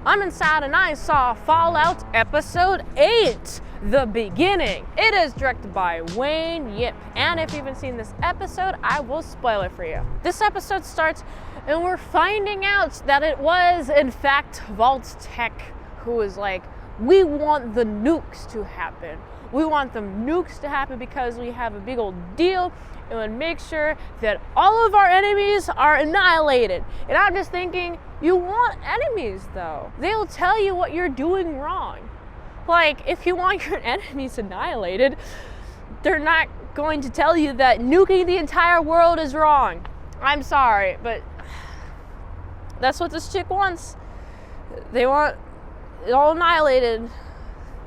I'm inside and I saw Fallout Episode 8, The Beginning. It is directed by Wayne Yip, and if you haven't seen this episode, I will spoil it for you. This episode starts and we're finding out that it was, in fact, Vault-Tec who was like, we want the nukes to happen. We want the nukes to happen because we have a big old deal and would make sure that all of our enemies are annihilated. And I'm just thinking, you want enemies though. They'll tell you what you're doing wrong. Like, if you want your enemies annihilated, they're not going to tell you that nuking the entire world is wrong. I'm sorry, but that's what this chick wants. They want it all annihilated.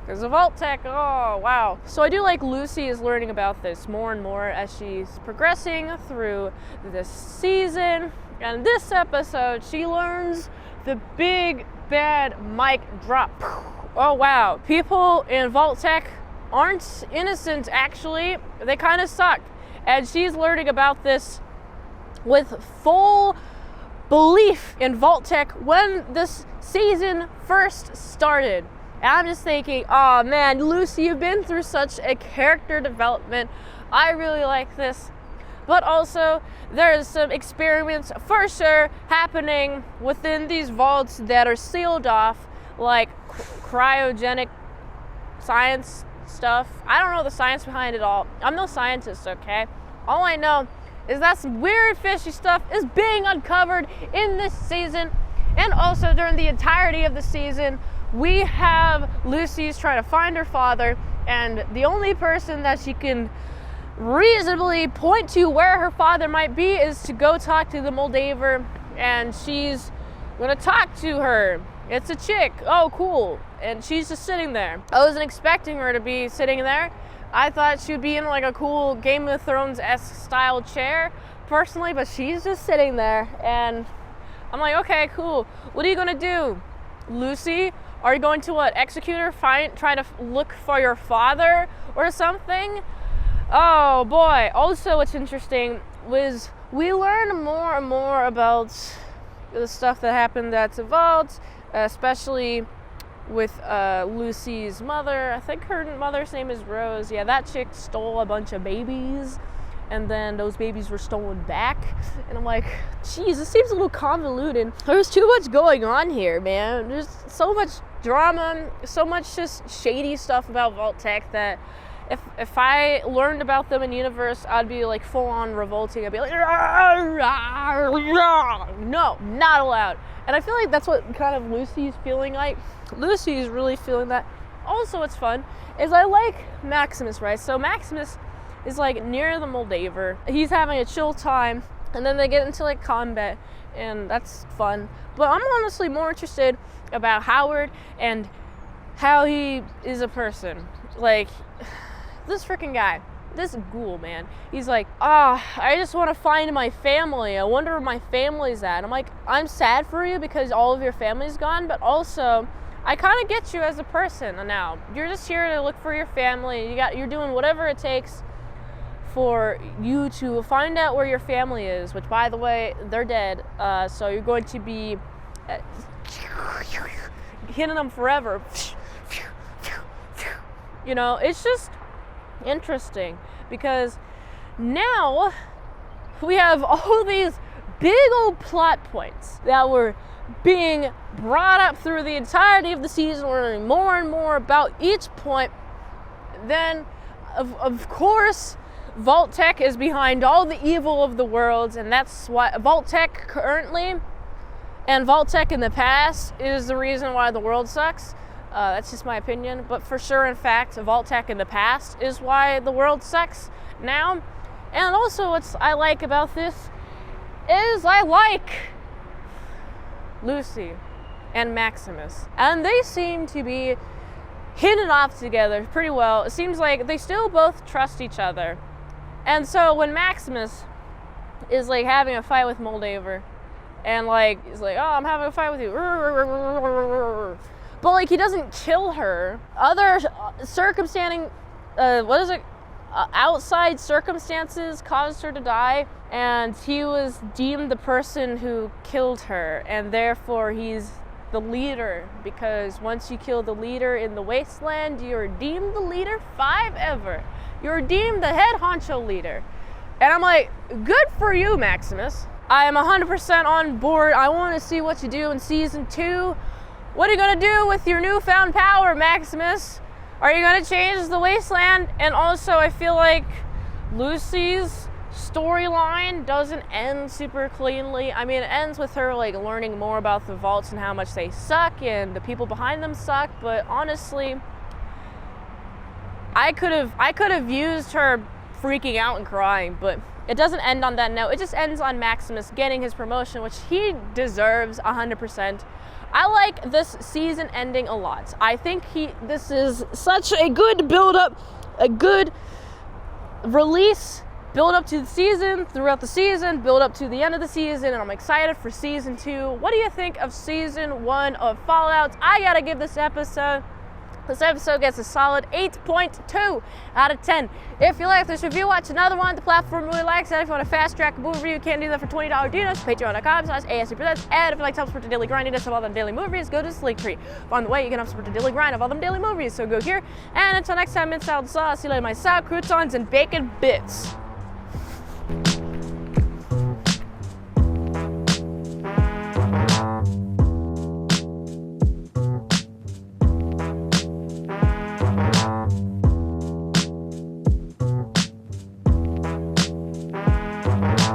Because of Vault-Tec, oh wow. So I do like Lucy is learning about this more and more as she's progressing through this season. And this episode, she learns the big bad mic drop. Oh wow, people in Vault-Tec aren't innocent actually. They kind of suck. And she's learning about this with full belief in Vault-Tec when this season first started. And I'm just thinking, oh man, Lucy, you've been through such a character development. I really like this. But also, there's some experiments for sure happening within these vaults that are sealed off, like cryogenic science stuff. I don't know the science behind it all. I'm no scientist, okay? All I know is that some weird fishy stuff is being uncovered in this season. And also during the entirety of the season, we have Lucy's trying to find her father, and the only person that she can reasonably point to where her father might be is to go talk to the Moldaver, and she's gonna talk to her. It's a chick. Oh, cool. And she's just sitting there. I wasn't expecting her to be sitting there. I thought she'd be in like a cool Game of Thrones-esque style chair, personally, but she's just sitting there, and I'm like, okay, cool. What are you gonna do, Lucy? Are you going to execute her, try to look for your father or something? Oh boy. Also, what's interesting was we learn more and more about the stuff that happened at the vault, especially with Lucy's mother. I think her mother's name is Rose. Yeah, that chick stole a bunch of babies, and then those babies were stolen back. And I'm like, geez, this seems a little convoluted. There's too much going on here, man. There's so much drama, so much just shady stuff about Vault-Tec that if I learned about them in universe, I'd be like full on revolting. I'd be like, no, not allowed. And I feel like that's what kind of Lucy's feeling like. Lucy's really feeling that. Also, what's fun is I like Maximus, right? So Maximus is like near the Moldaver. He's having a chill time, and then they get into like combat, and that's fun. But I'm honestly more interested about Howard and how he is a person. Like, this freaking guy, this ghoul, man. He's like, I just want to find my family. I wonder where my family's at. I'm like, I'm sad for you because all of your family's gone, but also I kind of get you as a person now. You're just here to look for your family. You're doing whatever it takes for you to find out where your family is, which, by the way, they're dead. So you're going to be hitting them forever. You know, it's just interesting because now we have all these big old plot points that were being brought up through the entirety of the season. We're learning more and more about each point. Then, of course, Vault-Tec is behind all the evil of the world, and that's why Vault-Tec currently and Vault-Tec in the past is the reason why the world sucks. That's just my opinion, but for sure, in fact, Vault-Tec in the past is why the world sucks now. And also, what I like about this is I like Lucy and Maximus, and they seem to be hitting off together pretty well. It seems like they still both trust each other. And so when Maximus is like having a fight with Moldaver, and like he's like, oh, I'm having a fight with you, but like he doesn't kill her. Other outside circumstances caused her to die, and he was deemed the person who killed her, and therefore he's the leader, because once you kill the leader in the wasteland, you're deemed the leader 5 ever. You're deemed the head honcho leader. And I'm like, good for you, Maximus. I am 100% on board. I want to see what you do in season 2. What are you going to do with your newfound power, Maximus? Are you going to change the wasteland? And also, I feel like Lucy's storyline doesn't end super cleanly. I mean, it ends with her like learning more about the vaults and how much they suck and the people behind them suck, but honestly, I could have used her freaking out and crying, but it doesn't end on that note. It just ends on Maximus getting his promotion, which he deserves 100%. I like this season ending a lot. I think this is such a good build-up, a good release, build up to the season, throughout the season, build up to the end of the season, and I'm excited for season 2. What do you think of season 1 of Fallout? I gotta give this episode gets a solid 8.2 out of 10. If you like this review, watch another one. The platform really likes it. If you want a fast track movie review, you can do that for $20 donos. Patreon.com/ASEPresents. And if you like to help support the daily grindiness of all them daily movies, go to this link tree. On the way, you can help support the daily grind of all them daily movies. So go here. And until next time, mint salad sauce. See you later, my salad, croutons, and bacon bits.